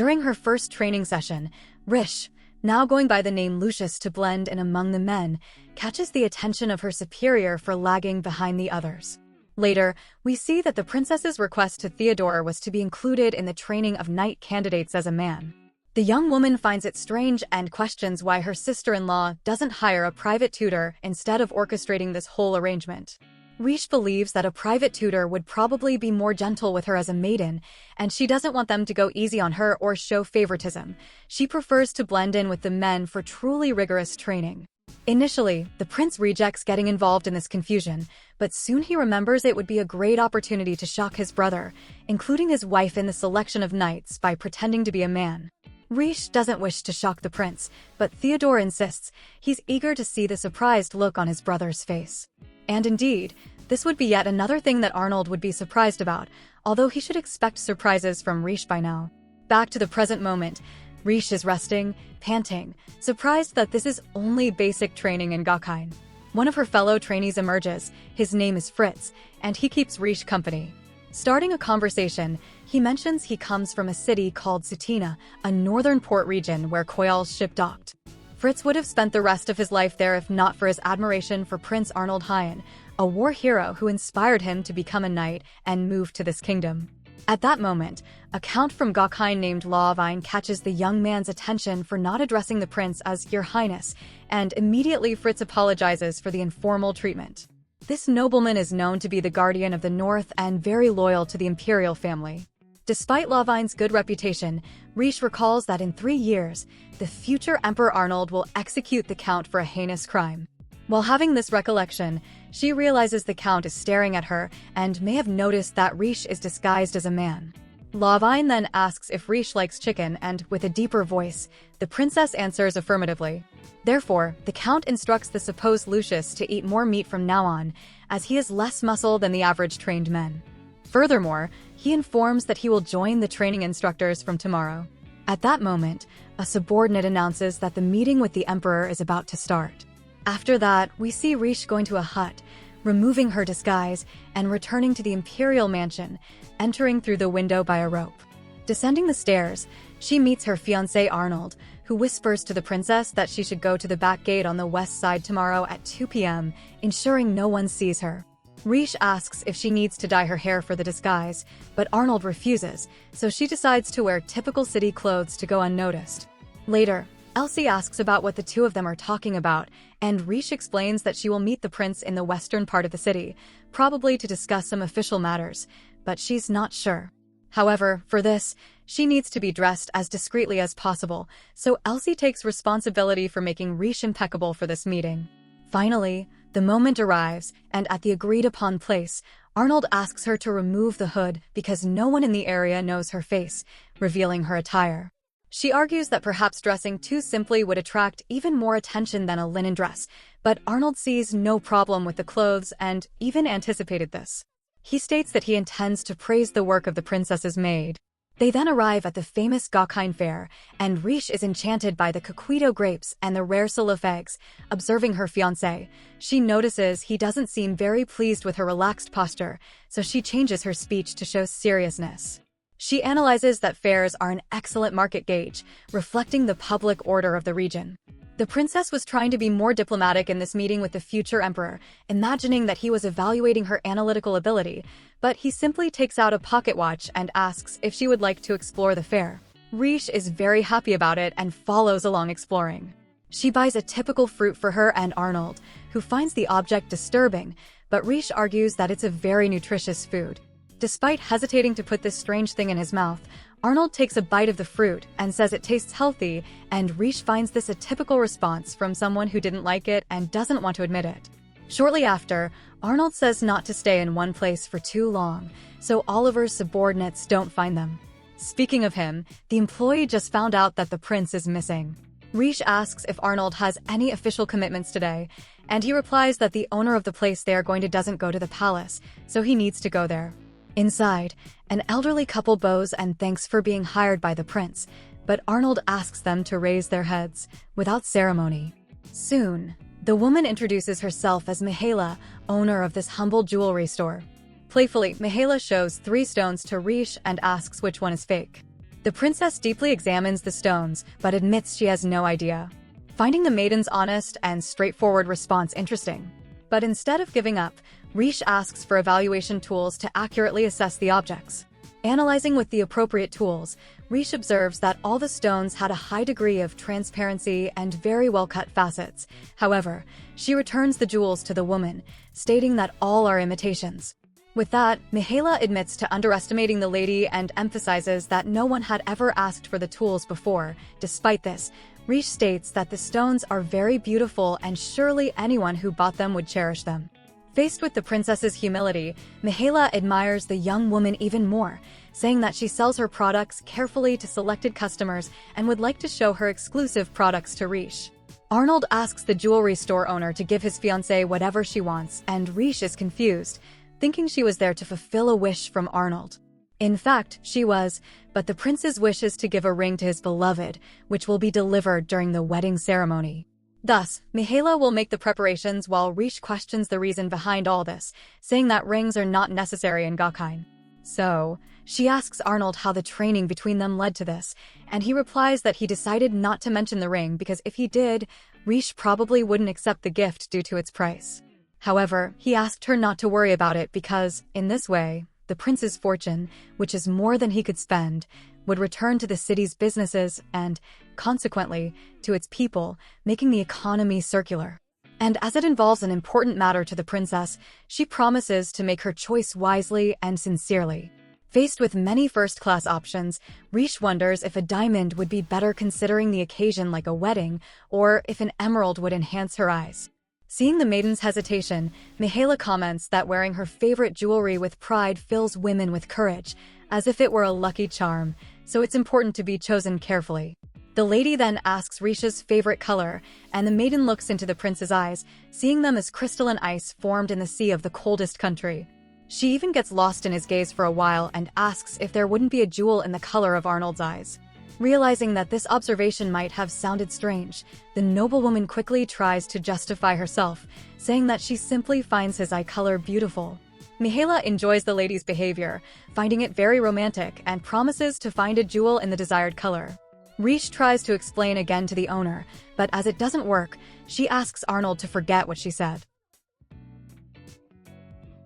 During her first training session, Rish, now going by the name Lucius to blend in among the men, catches the attention of her superior for lagging behind the others. Later, we see that the princess's request to Theodore was to be included in the training of knight candidates as a man. The young woman finds it strange and questions why her sister-in-law doesn't hire a private tutor instead of orchestrating this whole arrangement. Rish believes that a private tutor would probably be more gentle with her as a maiden, and she doesn't want them to go easy on her or show favoritism. She prefers to blend in with the men for truly rigorous training. Initially, the prince rejects getting involved in this confusion, but soon he remembers it would be a great opportunity to shock his brother, including his wife in the selection of knights by pretending to be a man. Rish doesn't wish to shock the prince, but Theodore insists. He's eager to see the surprised look on his brother's face. And indeed, this would be yet another thing that Arnold would be surprised about, although he should expect surprises from Rish by now. Back to the present moment, Rish is resting, panting, surprised that this is only basic training in Gakkai. One of her fellow trainees emerges. His name is Fritz, and he keeps Rish company. Starting a conversation, he mentions he comes from a city called Sutina, a northern port region where Koyal's ship docked. Fritz would have spent the rest of his life there if not for his admiration for Prince Arnold Hyen, a war hero who inspired him to become a knight and move to this kingdom. At that moment, a count from Gakkai named LaVine catches the young man's attention for not addressing the prince as Your Highness, and immediately Fritz apologizes for the informal treatment. This nobleman is known to be the guardian of the North and very loyal to the imperial family. Despite LaVine's good reputation, Rish recalls that in 3 years, the future Emperor Arnold will execute the Count for a heinous crime. While having this recollection, she realizes the Count is staring at her and may have noticed that Rish is disguised as a man. LaVine then asks if Rish likes chicken and, with a deeper voice, the princess answers affirmatively. Therefore, the Count instructs the supposed Lucius to eat more meat from now on, as he has less muscle than the average trained men. Furthermore, he informs that he will join the training instructors from tomorrow. At that moment, a subordinate announces that the meeting with the Emperor is about to start. After that, we see Rish going to a hut, removing her disguise, and returning to the imperial mansion, entering through the window by a rope. Descending the stairs, she meets her fiancé Arnold, who whispers to the princess that she should go to the back gate on the west side tomorrow at 2 p.m., ensuring no one sees her. Rish asks if she needs to dye her hair for the disguise, but Arnold refuses, so she decides to wear typical city clothes to go unnoticed. Later, Elsie asks about what the two of them are talking about, and Rish explains that she will meet the prince in the western part of the city, probably to discuss some official matters, but she's not sure. However, for this, she needs to be dressed as discreetly as possible, so Elsie takes responsibility for making Rish impeccable for this meeting. Finally, the moment arrives, and at the agreed-upon place, Arnold asks her to remove the hood because no one in the area knows her face, revealing her attire. She argues that perhaps dressing too simply would attract even more attention than a linen dress, but Arnold sees no problem with the clothes and even anticipated this. He states that he intends to praise the work of the princess's maid. They then arrive at the famous Gakkai fair, and Rish is enchanted by the coquito grapes and the rare salaf eggs. Observing her fiancé, she notices he doesn't seem very pleased with her relaxed posture, so she changes her speech to show seriousness. She analyzes that fairs are an excellent market gauge, reflecting the public order of the region. The princess was trying to be more diplomatic in this meeting with the future emperor, imagining that he was evaluating her analytical ability, but he simply takes out a pocket watch and asks if she would like to explore the fair. Rish is very happy about it and follows along exploring. She buys a typical fruit for her and Arnold, who finds the object disturbing, but Rish argues that it's a very nutritious food. Despite hesitating to put this strange thing in his mouth, Arnold takes a bite of the fruit and says it tastes healthy, and Rish finds this a typical response from someone who didn't like it and doesn't want to admit it. Shortly after, Arnold says not to stay in one place for too long, so Oliver's subordinates don't find them. Speaking of him, the employee just found out that the prince is missing. Rish asks if Arnold has any official commitments today, and he replies that the owner of the place they are going to doesn't go to the palace, so he needs to go there. Inside, an elderly couple bows and thanks for being hired by the prince, but Arnold asks them to raise their heads, without ceremony. Soon, the woman introduces herself as Mihaela, owner of this humble jewelry store. Playfully, Mihaela shows 3 stones to Rish and asks which one is fake. The princess deeply examines the stones, but admits she has no idea, finding the maiden's honest and straightforward response interesting. But instead of giving up, Rishe asks for evaluation tools to accurately assess the objects. Analyzing with the appropriate tools, Rishe observes that all the stones had a high degree of transparency and very well-cut facets. However, she returns the jewels to the woman, stating that all are imitations. With that, Mihaela admits to underestimating the lady and emphasizes that no one had ever asked for the tools before. Despite this, Rishe states that the stones are very beautiful and surely anyone who bought them would cherish them. Faced with the princess's humility, Mihaela admires the young woman even more, saying that she sells her products carefully to selected customers and would like to show her exclusive products to Rishe. Arnold asks the jewelry store owner to give his fiancée whatever she wants, and Rishe is confused, thinking she was there to fulfill a wish from Arnold. In fact, she was, but the prince's wish is to give a ring to his beloved, which will be delivered during the wedding ceremony. Thus, Mihaela will make the preparations while Rishe questions the reason behind all this, saying that rings are not necessary in Gakkai. So, she asks Arnold how the training between them led to this, and he replies that he decided not to mention the ring because if he did, Rishe probably wouldn't accept the gift due to its price. However, he asked her not to worry about it because, in this way, the prince's fortune, which is more than he could spend, would return to the city's businesses and, consequently, to its people, making the economy circular. And as it involves an important matter to the princess, she promises to make her choice wisely and sincerely. Faced with many first-class options, Rishe wonders if a diamond would be better considering the occasion like a wedding, or if an emerald would enhance her eyes. Seeing the maiden's hesitation, Mihaela comments that wearing her favorite jewelry with pride fills women with courage, as if it were a lucky charm, so it's important to be chosen carefully. The lady then asks Rishe's favorite color, and the maiden looks into the prince's eyes, seeing them as crystalline ice formed in the sea of the coldest country. She even gets lost in his gaze for a while and asks if there wouldn't be a jewel in the color of Arnold's eyes. Realizing that this observation might have sounded strange, the noblewoman quickly tries to justify herself, saying that she simply finds his eye color beautiful. Mihaela enjoys the lady's behavior, finding it very romantic, and promises to find a jewel in the desired color. Rishe tries to explain again to the owner, but as it doesn't work, she asks Arnold to forget what she said.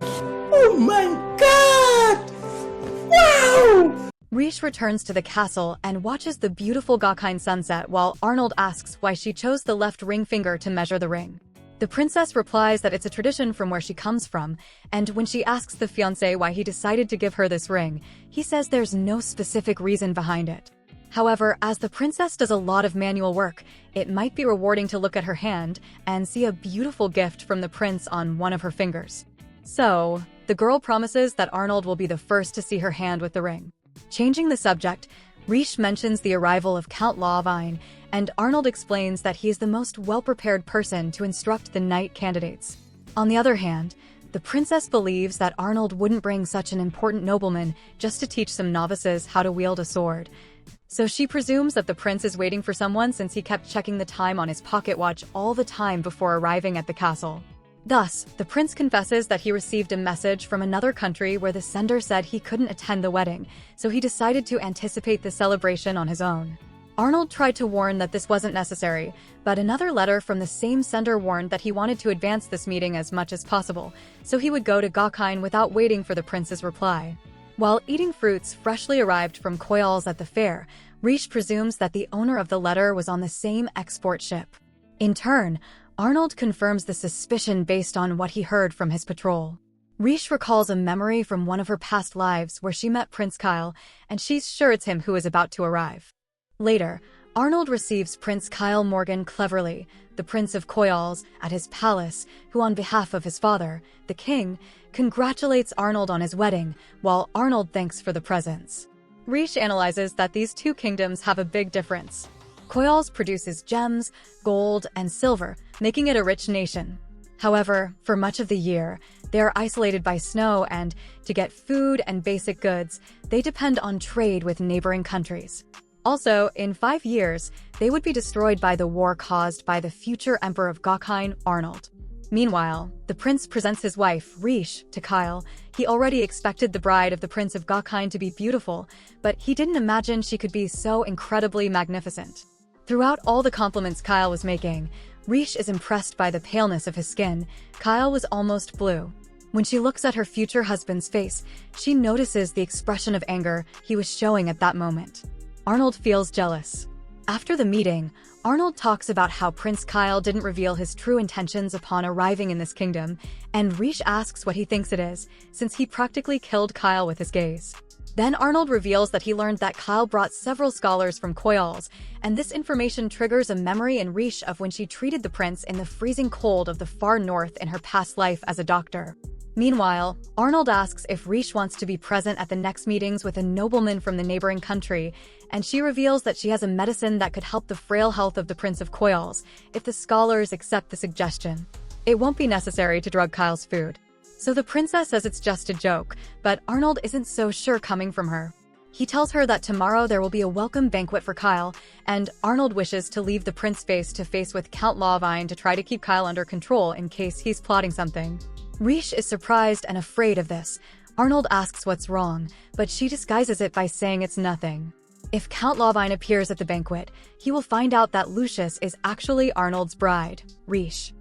Oh my god! Wow! Rishe returns to the castle and watches the beautiful Gakkai sunset while Arnold asks why she chose the left ring finger to measure the ring. The princess replies that it's a tradition from where she comes from, and when she asks the fiancé why he decided to give her this ring, he says there's no specific reason behind it. However, as the princess does a lot of manual work, it might be rewarding to look at her hand and see a beautiful gift from the prince on one of her fingers. So, the girl promises that Arnold will be the first to see her hand with the ring. Changing the subject, Rishe mentions the arrival of Count LaVine, and Arnold explains that he is the most well-prepared person to instruct the knight candidates. On the other hand, the princess believes that Arnold wouldn't bring such an important nobleman just to teach some novices how to wield a sword. So she presumes that the prince is waiting for someone since he kept checking the time on his pocket watch all the time before arriving at the castle. Thus, the prince confesses that he received a message from another country where the sender said he couldn't attend the wedding, so he decided to anticipate the celebration on his own. Arnold tried to warn that this wasn't necessary, but another letter from the same sender warned that he wanted to advance this meeting as much as possible, so he would go to Gakkai without waiting for the prince's reply. While eating fruits freshly arrived from Koyals at the fair, Rishe presumes that the owner of the letter was on the same export ship. In turn, Arnold confirms the suspicion based on what he heard from his patrol. Rishe recalls a memory from one of her past lives where she met Prince Kyle, and she's sure it's him who is about to arrive. Later, Arnold receives Prince Kyle Morgan Cleverly, the Prince of Koyals, at his palace, who on behalf of his father, the king, congratulates Arnold on his wedding, while Arnold thanks for the presents. Rishe analyzes that these two kingdoms have a big difference. Koyals produces gems, gold, and silver, making it a rich nation. However, for much of the year, they are isolated by snow and, to get food and basic goods, they depend on trade with neighboring countries. Also, in 5 years, they would be destroyed by the war caused by the future Emperor of Gakkai, Arnold. Meanwhile, the prince presents his wife, Rishe, to Kyle. He already expected the bride of the Prince of Gakhain to be beautiful, but he didn't imagine she could be so incredibly magnificent. Throughout all the compliments Kyle was making, Rishe is impressed by the paleness of his skin. Kyle was almost blue. When she looks at her future husband's face, she notices the expression of anger he was showing at that moment. Arnold feels jealous. After the meeting, Arnold talks about how Prince Kyle didn't reveal his true intentions upon arriving in this kingdom, and Rishe asks what he thinks it is, since he practically killed Kyle with his gaze. Then Arnold reveals that he learned that Kyle brought several scholars from Koyals, and this information triggers a memory in Rishe of when she treated the prince in the freezing cold of the far north in her past life as a doctor. Meanwhile, Arnold asks if Rishe wants to be present at the next meetings with a nobleman from the neighboring country, and she reveals that she has a medicine that could help the frail health of the Prince of Koyals if the scholars accept the suggestion. It won't be necessary to drug Kyle's food. So the princess says it's just a joke, but Arnold isn't so sure coming from her. He tells her that tomorrow there will be a welcome banquet for Kyle, and Arnold wishes to leave the prince face to face with Count LaVine to try to keep Kyle under control in case he's plotting something. Rishe is surprised and afraid of this. Arnold asks what's wrong, but she disguises it by saying it's nothing. If Count LaVine appears at the banquet, he will find out that Lucius is actually Arnold's bride, Rishe.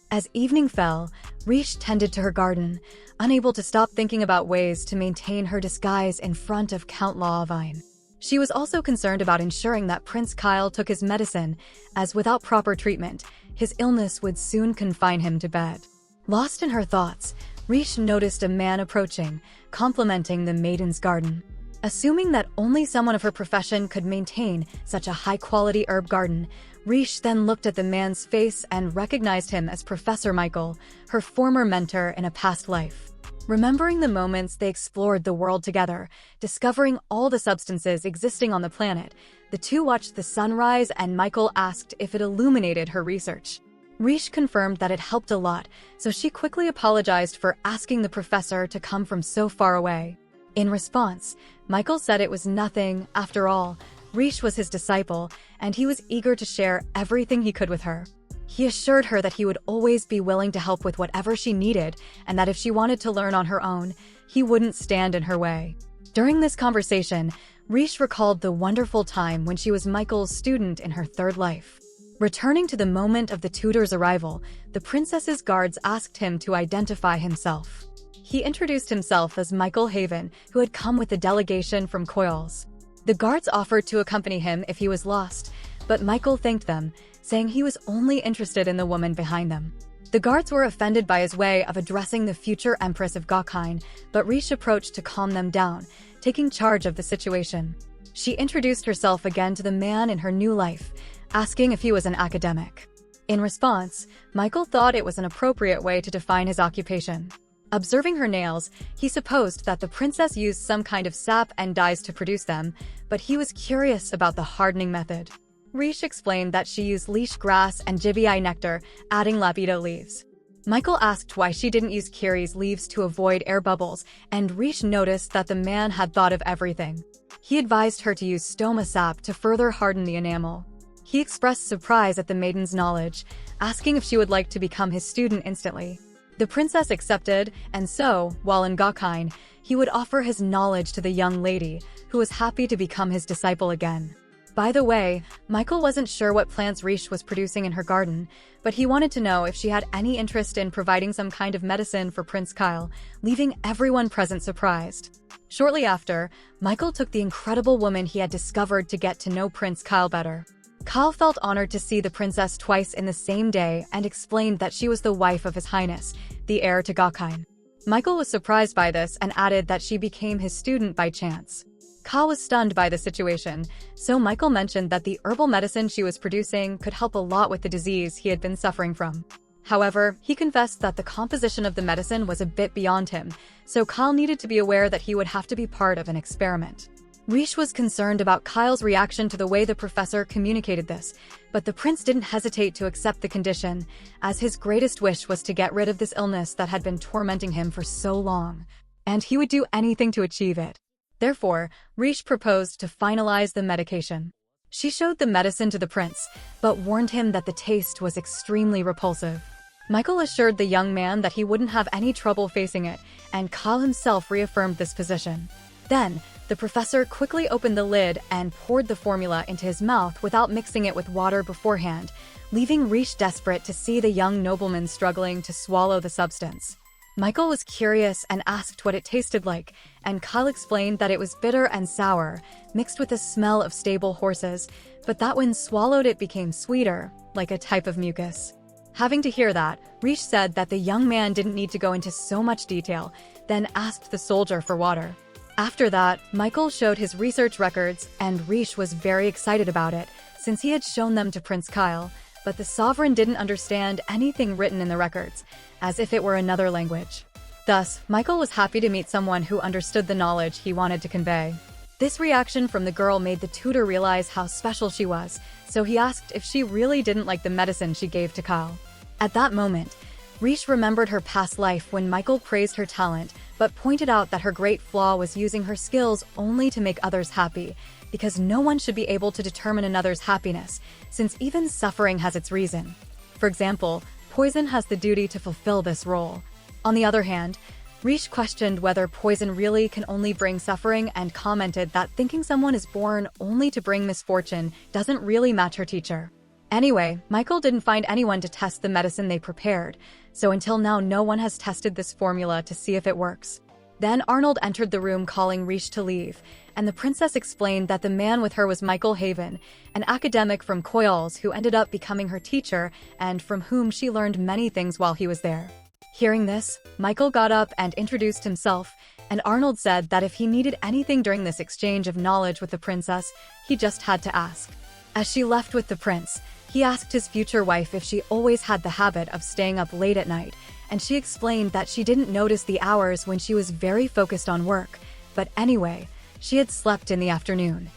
As evening fell, Rishe tended to her garden, unable to stop thinking about ways to maintain her disguise in front of Count LaVine. She was also concerned about ensuring that Prince Kyle took his medicine, as without proper treatment, his illness would soon confine him to bed. Lost in her thoughts, Rishe noticed a man approaching, complimenting the maiden's garden. Assuming that only someone of her profession could maintain such a high-quality herb garden, Rishe then looked at the man's face and recognized him as Professor Michael, her former mentor in a past life. Remembering the moments they explored the world together, discovering all the substances existing on the planet, the two watched the sunrise and Michael asked if it illuminated her research. Rishe confirmed that it helped a lot, so she quickly apologized for asking the professor to come from so far away. In response, Michael said it was nothing. After all, Rishe was his disciple, and he was eager to share everything he could with her. He assured her that he would always be willing to help with whatever she needed, and that if she wanted to learn on her own, he wouldn't stand in her way. During this conversation, Rishe recalled the wonderful time when she was Michael's student in her third life. Returning to the moment of the tutor's arrival, the princess's guards asked him to identify himself. He introduced himself as Michael Haven, who had come with a delegation from Koyals. The guards offered to accompany him if he was lost, but Michael thanked them, saying he was only interested in the woman behind them. The guards were offended by his way of addressing the future Empress of Gakhain, but Rishe approached to calm them down, taking charge of the situation. She introduced herself again to the man in her new life, asking if he was an academic. In response, Michael thought it was an appropriate way to define his occupation. Observing her nails, he supposed that the princess used some kind of sap and dyes to produce them, but he was curious about the hardening method. Rishe explained that she used leash grass and gibii nectar, adding lapido leaves. Michael asked why she didn't use kiri's leaves to avoid air bubbles, and Rishe noticed that the man had thought of everything. He advised her to use stoma sap to further harden the enamel. He expressed surprise at the maiden's knowledge, asking if she would like to become his student instantly. The princess accepted, and so, while in Gakhain, he would offer his knowledge to the young lady, who was happy to become his disciple again. By the way, Michael wasn't sure what plants Rishe was producing in her garden, but he wanted to know if she had any interest in providing some kind of medicine for Prince Kyle, leaving everyone present surprised. Shortly after, Michael took the incredible woman he had discovered to get to know Prince Kyle better. Kyle felt honored to see the princess twice in the same day and explained that she was the wife of His Highness, the heir to Gakhain. Michael was surprised by this and added that she became his student by chance. Kyle was stunned by the situation, so Michael mentioned that the herbal medicine she was producing could help a lot with the disease he had been suffering from. However, he confessed that the composition of the medicine was a bit beyond him, so Kyle needed to be aware that he would have to be part of an experiment. Rishe was concerned about Kyle's reaction to the way the professor communicated this, but the prince didn't hesitate to accept the condition, as his greatest wish was to get rid of this illness that had been tormenting him for so long, and he would do anything to achieve it. Therefore, Rishe proposed to finalize the medication. She showed the medicine to the prince, but warned him that the taste was extremely repulsive. Michael assured the young man that he wouldn't have any trouble facing it, and Kyle himself reaffirmed this position. Then, the professor quickly opened the lid and poured the formula into his mouth without mixing it with water beforehand, leaving Rishe desperate to see the young nobleman struggling to swallow the substance. Michael was curious and asked what it tasted like, and Kyle explained that it was bitter and sour, mixed with the smell of stable horses, but that when swallowed it became sweeter, like a type of mucus. Having to hear that, Rishe said that the young man didn't need to go into so much detail, then asked the soldier for water. After that, Michael showed his research records, and Rishe was very excited about it, since he had shown them to Prince Kyle, but the sovereign didn't understand anything written in the records, as if it were another language. Thus, Michael was happy to meet someone who understood the knowledge he wanted to convey. This reaction from the girl made the tutor realize how special she was, so he asked if she really didn't like the medicine she gave to Kyle. At that moment, Rishe remembered her past life when Michael praised her talent, but pointed out that her great flaw was using her skills only to make others happy, because no one should be able to determine another's happiness, since even suffering has its reason. For example, poison has the duty to fulfill this role. On the other hand, Rishe questioned whether poison really can only bring suffering and commented that thinking someone is born only to bring misfortune doesn't really match her teacher. Anyway, Michael didn't find anyone to test the medicine they prepared, so until now no one has tested this formula to see if it works. Then Arnold entered the room calling Rishe to leave, and the princess explained that the man with her was Michael Haven, an academic from Coyles who ended up becoming her teacher and from whom she learned many things while he was there. Hearing this, Michael got up and introduced himself, and Arnold said that if he needed anything during this exchange of knowledge with the princess, he just had to ask. As she left with the prince, he asked his future wife if she always had the habit of staying up late at night, and she explained that she didn't notice the hours when she was very focused on work, but anyway, she had slept in the afternoon.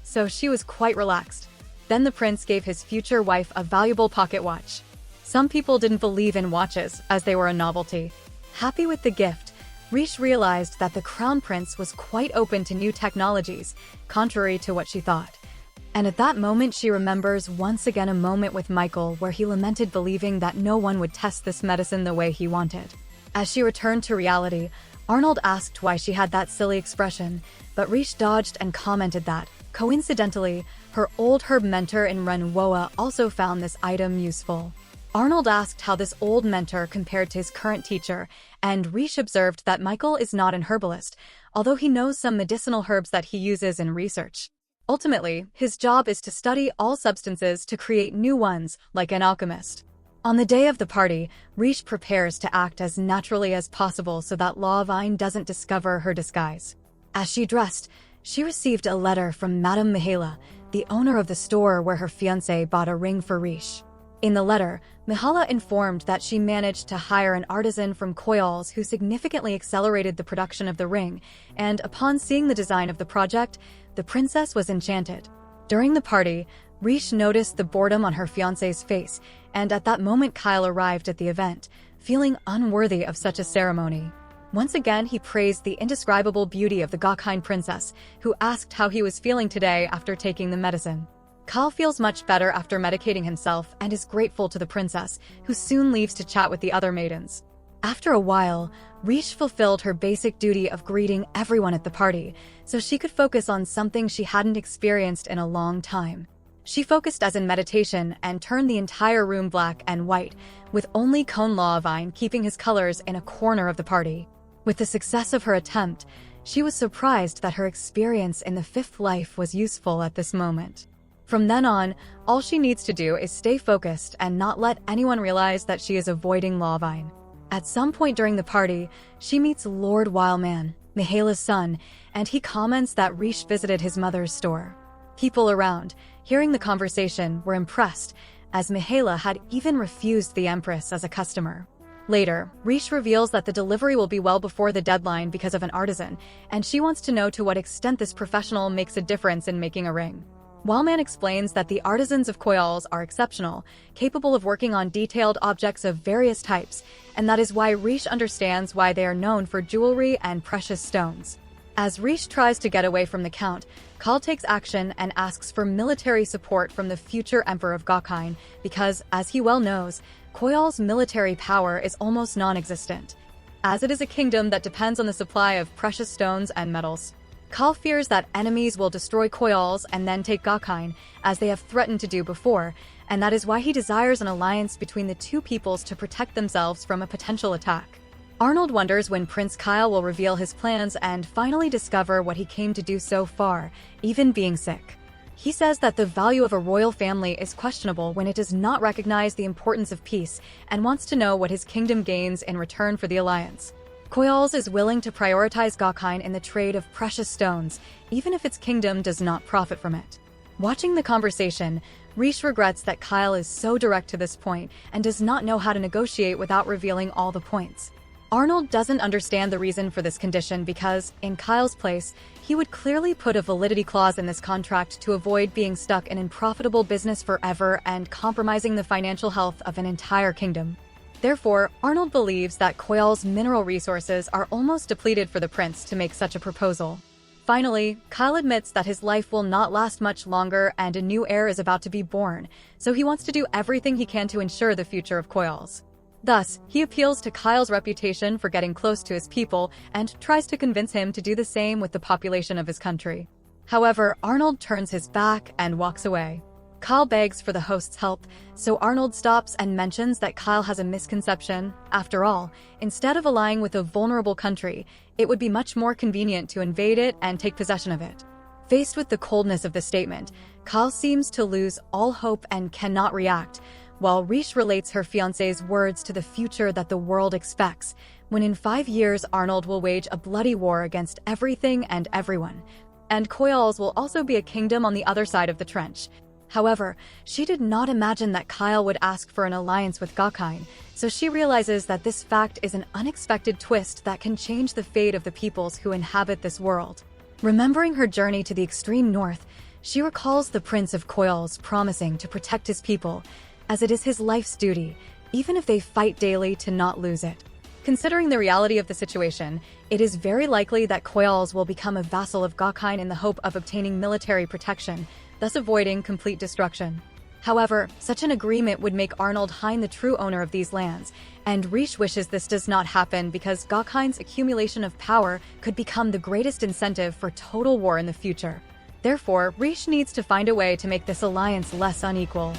So she was quite relaxed. Then the prince gave his future wife a valuable pocket watch. Some people didn't believe in watches, as they were a novelty. Happy with the gift, Rishe realized that the crown prince was quite open to new technologies, contrary to what she thought. And at that moment she remembers once again a moment with Michael where he lamented believing that no one would test this medicine the way he wanted. As she returned to reality, Arnold asked why she had that silly expression, but Rishe dodged and commented that, coincidentally, her old herb mentor in Renwoa also found this item useful. Arnold asked how this old mentor compared to his current teacher, and Rishe observed that Michael is not an herbalist, although he knows some medicinal herbs that he uses in research. Ultimately, his job is to study all substances to create new ones, like an alchemist. On the day of the party, Rishe prepares to act as naturally as possible so that LaVine doesn't discover her disguise. As she dressed, she received a letter from Madame Mihaela, the owner of the store where her fiancé bought a ring for Rishe. In the letter, Mihaela informed that she managed to hire an artisan from Coyles who significantly accelerated the production of the ring, and upon seeing the design of the project, the princess was enchanted. During the party, Rishe noticed the boredom on her fiancé's face, and at that moment Kyle arrived at the event, feeling unworthy of such a ceremony. Once again, he praised the indescribable beauty of the Gokine princess, who asked how he was feeling today after taking the medicine. Kyle feels much better after medicating himself and is grateful to the princess, who soon leaves to chat with the other maidens. After a while, Rishe fulfilled her basic duty of greeting everyone at the party, so she could focus on something she hadn't experienced in a long time. She focused as in meditation and turned the entire room black and white, with only Cone LaVine keeping his colors in a corner of the party. With the success of her attempt, she was surprised that her experience in the fifth life was useful at this moment. From then on, all she needs to do is stay focused and not let anyone realize that she is avoiding LaVine. At some point during the party, she meets Lord Wildman, Mihaela's son, and he comments that Rishe visited his mother's store. People around, hearing the conversation, were impressed, as Mihaela had even refused the Empress as a customer. Later, Rishe reveals that the delivery will be well before the deadline because of an artisan, and she wants to know to what extent this professional makes a difference in making a ring. Wildman explains that the artisans of Coyles are exceptional, capable of working on detailed objects of various types, and that is why Rishe understands why they are known for jewelry and precious stones. As Rishe tries to get away from the Count, Kal takes action and asks for military support from the future Emperor of Gokine because, as he well knows, Koyal's military power is almost non-existent, as it is a kingdom that depends on the supply of precious stones and metals. Kal fears that enemies will destroy Koyal's and then take Gokine, as they have threatened to do before, and that is why he desires an alliance between the two peoples to protect themselves from a potential attack. Arnold wonders when Prince Kyle will reveal his plans and finally discover what he came to do so far, even being sick. He says that the value of a royal family is questionable when it does not recognize the importance of peace and wants to know what his kingdom gains in return for the alliance. Koyal's is willing to prioritize Gokine in the trade of precious stones, even if its kingdom does not profit from it. Watching the conversation, Rishe regrets that Kyle is so direct to this point and does not know how to negotiate without revealing all the points. Arnold doesn't understand the reason for this condition because, in Kyle's place, he would clearly put a validity clause in this contract to avoid being stuck in unprofitable business forever and compromising the financial health of an entire kingdom. Therefore, Arnold believes that Koyal's mineral resources are almost depleted for the prince to make such a proposal. Finally, Kyle admits that his life will not last much longer and a new heir is about to be born, so he wants to do everything he can to ensure the future of Koyal's. Thus, he appeals to Kyle's reputation for getting close to his people and tries to convince him to do the same with the population of his country. However, Arnold turns his back and walks away. Kyle begs for the host's help, so Arnold stops and mentions that Kyle has a misconception. After all, instead of allying with a vulnerable country, it would be much more convenient to invade it and take possession of it. Faced with the coldness of the statement, Kyle seems to lose all hope and cannot react, while Rishe relates her fiancé's words to the future that the world expects, when in 5 years Arnold will wage a bloody war against everything and everyone, and Koyal's will also be a kingdom on the other side of the trench. However, she did not imagine that Kyle would ask for an alliance with Gokine, so she realizes that this fact is an unexpected twist that can change the fate of the peoples who inhabit this world. Remembering her journey to the extreme north, she recalls the Prince of Koyal's promising to protect his people, as it is his life's duty, even if they fight daily to not lose it. Considering the reality of the situation, it is very likely that Koyal's will become a vassal of Gokine in the hope of obtaining military protection, thus avoiding complete destruction. However, such an agreement would make Arnold Hine the true owner of these lands, and Rishe wishes this does not happen because Gokine's accumulation of power could become the greatest incentive for total war in the future. Therefore, Rishe needs to find a way to make this alliance less unequal.